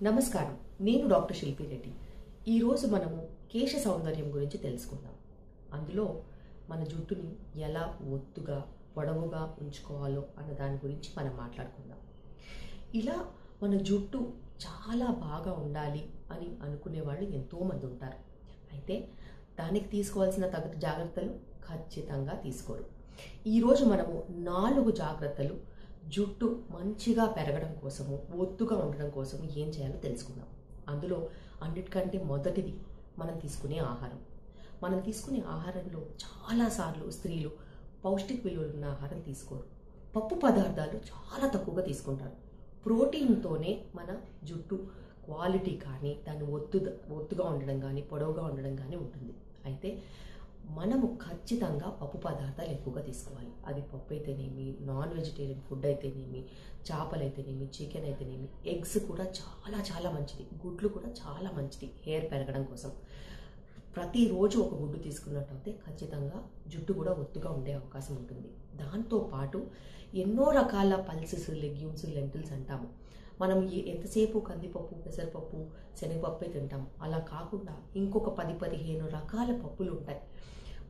నమస్కారం, నేను డాక్టర్ శిల్పి రెడ్డి. ఈరోజు మనము కేశ సౌందర్యం గురించి తెలుసుకుందాం. అందులో మన జుట్టుని ఎలా ఒత్తుగా పొడవుగా ఉంచుకోవాలో అన్న దాని గురించి మనం మాట్లాడుకుందాం. ఇలా మన జుట్టు చాలా బాగా ఉండాలి అని అనుకునే వాళ్ళు ఎంతోమంది ఉంటారు. అయితే దానికి తీసుకోవాల్సిన తగు జాగ్రత్తలు ఖచ్చితంగా తీసుకోరు. ఈరోజు మనము 4 జాగ్రత్తలు జుట్టు మంచిగా పెరగడం కోసము, ఒత్తుగా ఉండడం కోసం ఏం చేయాలో తెలుసుకుందాం. అందులో అన్నిటికంటే మొదటిది మనం తీసుకునే ఆహారం. మనం తీసుకునే ఆహారంలో చాలాసార్లు స్త్రీలు పౌష్టిక విలువలు ఉన్న ఆహారం తీసుకోరు. పప్పు పదార్థాలు చాలా తక్కువగా తీసుకుంటారు. ప్రోటీన్తోనే మన జుట్టు క్వాలిటీ కానీ, దాన్ని ఒత్తుగా ఉండడం కానీ, పొడవుగా ఉండడం కానీ ఉంటుంది. అయితే మనము ఖచ్చితంగా పప్పు పదార్థాలు ఎక్కువగా తీసుకోవాలి. అది పప్పు అయితేనేమి, నాన్ వెజిటేరియన్ ఫుడ్ అయితేనేమి, చేపలు అయితేనేమి, చికెన్ అయితేనేమి, ఎగ్స్ కూడా చాలా చాలా మంచిది. గుడ్లు కూడా చాలా మంచిది హెయిర్ పెరగడం కోసం. ప్రతిరోజు ఒక గుడ్డు తీసుకున్నట్టయితే ఖచ్చితంగా జుట్టు కూడా ఒత్తుగా ఉండే అవకాశం ఉంటుంది. దాంతోపాటు ఎన్నో రకాల పల్సెస్, లెగ్యూమ్స్, లెంటిల్స్ అంటాము. మనం ఎంతసేపు కందిపప్పు, పెసరపప్పు, శనగపప్పు తింటాము. అలా కాకుండా ఇంకొక 10-15 రకాల పప్పులు ఉంటాయి.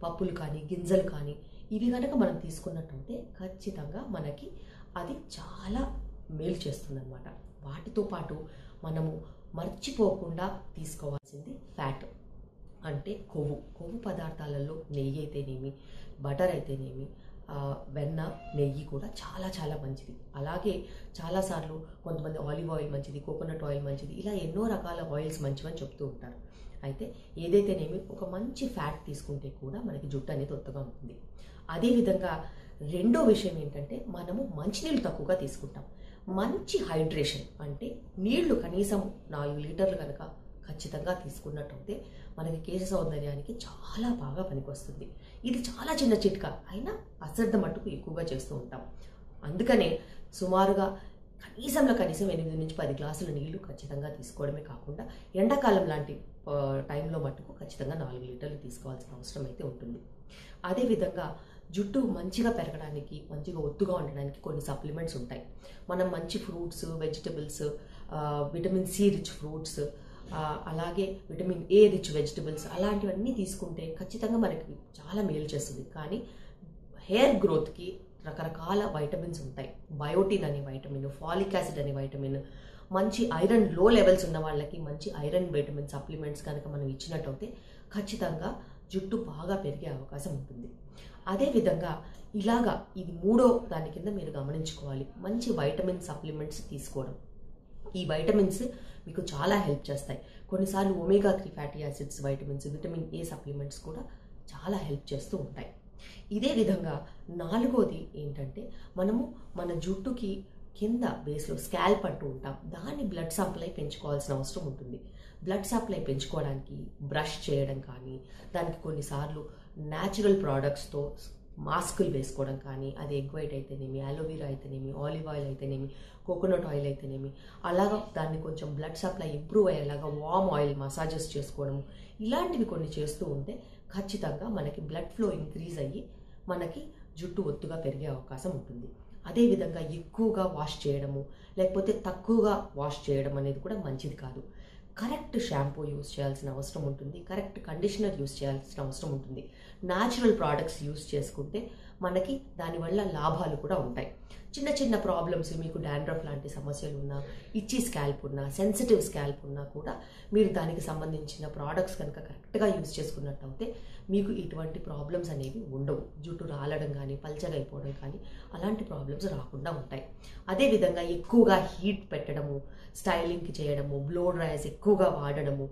పప్పులు కానీ, గింజలు కానీ, ఇవి కనుక మనం తీసుకున్నట్టయితే ఖచ్చితంగా మనకి అది చాలా మేలు చేస్తుందన్నమాట. వాటితో పాటు మనము మర్చిపోకుండా తీసుకోవాల్సింది ఫ్యాట్, అంటే కొవ్వు పదార్థాలలో నెయ్యి అయితేనేమి, బటర్ అయితేనేమి, వెన్న, నెయ్యి కూడా చాలా చాలా మంచిది. అలాగే చాలాసార్లు కొంతమంది ఆలివ్ ఆయిల్ మంచిది, కోకోనట్ ఆయిల్ మంచిది, ఇలా ఎన్నో రకాల ఆయిల్స్ మంచివని చెప్తూ ఉంటారు. అయితే ఏదైతేనేమి ఒక మంచి ఫ్యాట్ తీసుకుంటే కూడా మనకి జుట్టు అనేది ఒత్తుగా ఉంటుంది. అదేవిధంగా రెండో విషయం ఏంటంటే మనము మంచినీళ్ళు తక్కువగా తీసుకుంటాం. మంచి హైడ్రేషన్ అంటే నీళ్లు కనీసం 4 లీటర్లు కనుక ఖచ్చితంగా తీసుకున్నట్టయితే మనకి కేశ సౌందర్యానికి చాలా బాగా పనికొస్తుంది. ఇది చాలా చిన్న చిట్కా అయినా అశ్రద్ధ మట్టుకు ఎక్కువగా చేస్తూ ఉంటాం. అందుకనే సుమారుగా కనీసం 8 నుంచి 10 గ్లాసుల నీళ్లు ఖచ్చితంగా తీసుకోవడమే కాకుండా ఎండాకాలం లాంటి టైంలో మట్టుకు ఖచ్చితంగా 4 లీటర్లు తీసుకోవాల్సిన అవసరం అయితే ఉంటుంది. అదేవిధంగా జుట్టు మంచిగా పెరగడానికి, మంచిగా ఒత్తుగా ఉండడానికి కొన్ని సప్లిమెంట్స్ ఉంటాయి. మనం మంచి fruits, vegetables, vitamin C rich fruits, అలాగే విటమిన్ ఏ రిచ్ వెజిటబుల్స్, అలాంటివన్నీ తీసుకుంటే ఖచ్చితంగా మనకి చాలా మేలు చేస్తుంది. కానీ హెయిర్ గ్రోత్కి రకరకాల వైటమిన్స్ ఉంటాయి. బయోటిన్ అనే వైటమిన్, ఫాలిక్ యాసిడ్ అనే వైటమిన్, మంచి ఐరన్ లో లెవెల్స్ ఉన్న వాళ్ళకి మంచి ఐరన్ వైటమిన్ సప్లిమెంట్స్ కనుక మనం ఇచ్చినట్టయితే ఖచ్చితంగా జుట్టు బాగా పెరిగే అవకాశం ఉంటుంది. అదేవిధంగా ఇలాగా ఇది 3వ దాని కింద మీరు గమనించుకోవాలి, మంచి వైటమిన్ సప్లిమెంట్స్ తీసుకోవడం. ఈ వైటమిన్స్ మీకు చాలా హెల్ప్ చేస్తాయి. కొన్నిసార్లు omega 3 fatty acids vitamins, vitamin A supplements కూడా చాలా హెల్ప్ చేస్తూ ఉంటాయి. ఇదే విధంగా 4వది ఏంటంటే మనము మన జుట్టుకి కింద బేస్లో స్కాల్ప్ అంటూ ఉంటాం. దాన్ని బ్లడ్ సప్లై పెంచుకోవాల్సిన అవసరం ఉంటుంది. బ్లడ్ సప్లై పెంచుకోవడానికి బ్రష్ చేయడం కానీ, దానికి కొన్నిసార్లు న్యాచురల్ ప్రోడక్ట్స్తో మాస్కులు వేసుకోవడం కానీ, అది ఎగ్ వైట్ అయితేనేమి, అలోవెరా అయితేనేమి, ఆలివ్ ఆయిల్ అయితేనేమి, కోకోనట్ ఆయిల్ అయితేనేమి, అలాగా దాన్ని కొంచెం బ్లడ్ సప్లై ఇంప్రూవ్ అయ్యేలాగా వార్మ్ ఆయిల్ మసాజెస్ చేసుకోవడం, ఇలాంటివి కొన్ని చేస్తూ ఉంటే ఖచ్చితంగా మనకి బ్లడ్ ఫ్లో ఇంక్రీజ్ అయ్యి మనకి జుట్టు ఒత్తుగా పెరిగే అవకాశం ఉంటుంది. అదేవిధంగా ఎక్కువగా వాష్ చేయడము, లేకపోతే తక్కువగా వాష్ చేయడం అనేది కూడా మంచిది కాదు. కరెక్ట్ షాంపూ యూస్ చేయాల్సిన అవసరం ఉంటుంది. కరెక్ట్ కండిషనర్ యూస్ చేయాల్సిన అవసరం ఉంటుంది. న్యాచురల్ ప్రోడక్ట్స్ యూస్ చేసుకుంటే మనకి దానివల్ల లాభాలు కూడా ఉంటాయి. చిన్న చిన్న ప్రాబ్లమ్స్, మీకు డాండ్రఫ్ లాంటి సమస్యలు ఉన్నా, ఇచ్చీ స్కాల్ప్ ఉన్నా, సెన్సిటివ్ స్కాల్ప్ ఉన్నా కూడా మీరు దానికి సంబంధించిన ప్రోడక్ట్స్ కనుక కరెక్ట్గా యూస్ చేసుకున్నట్టయితే మీకు ఇటువంటి ప్రాబ్లమ్స్ అనేవి ఉండవు. జుట్టు రాలడం కానీ, పల్చగా అయిపోవడం కానీ అలాంటి ప్రాబ్లమ్స్ రాకుండా ఉంటాయి. అదేవిధంగా ఎక్కువగా హీట్ పెట్టడము, స్టైలింగ్కి చేయడము, బ్లో డ్రైయర్స్ ఎక్కువగా వాడడము,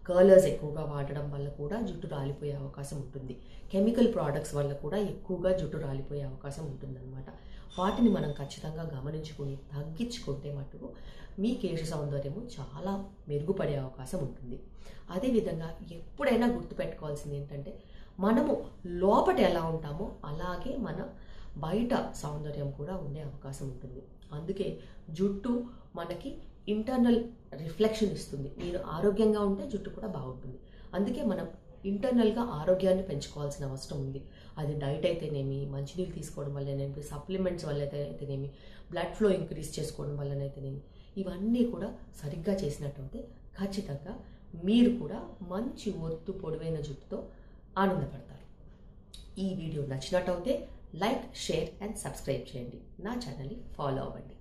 కర్లర్స్ ఎక్కువగా వాడడం వల్ల కూడా జుట్టు రాలిపోయే అవకాశం ఉంటుంది. కెమికల్ ప్రోడక్ట్స్ వల్ల కూడా ఎక్కువగా జుట్టు రాలిపోయే అవకాశం ఉంటుందన్నమాట. వాటిని మనం ఖచ్చితంగా గమనించుకొని తగ్గించుకుంటే మటుకు మీ కేశ సౌందర్యము చాలా మెరుగుపడే అవకాశం ఉంటుంది. అదేవిధంగా ఎప్పుడైనా గుర్తుపెట్టుకోవాల్సింది ఏంటంటే మనము లోపట ఎలా ఉంటామో అలాగే మన బయట సౌందర్యం కూడా ఉండే అవకాశం ఉంటుంది. అందుకే జుట్టు మనకి ఇంటర్నల్ రిఫ్లెక్షన్ ఇస్తుంది. మీరు ఆరోగ్యంగా ఉంటే జుట్టు కూడా బాగుంటుంది. అందుకే మనం ఇంటర్నల్గా ఆరోగ్యాన్ని పెంచుకోవాల్సిన అవసరం ఉంది. అది డైట్ అయితేనేమి, మంచినీళ్ళు తీసుకోవడం వల్లనేమి, సప్లిమెంట్స్ వల్ల అయితేనేమి, బ్లడ్ ఫ్లో ఇంక్రీజ్ చేసుకోవడం వల్లనైతేనేమి, ఇవన్నీ కూడా సరిగ్గా చేసినట్టయితే ఖచ్చితంగా మీరు కూడా మంచి ఒత్తు పొడవైన జుట్టుతో ఆనందపడతారు. ఈ వీడియో నచ్చినట్టయితే లైక్, షేర్ అండ్ సబ్స్క్రైబ్ చేయండి. నా ఛానల్ని ఫాలో అవ్వండి.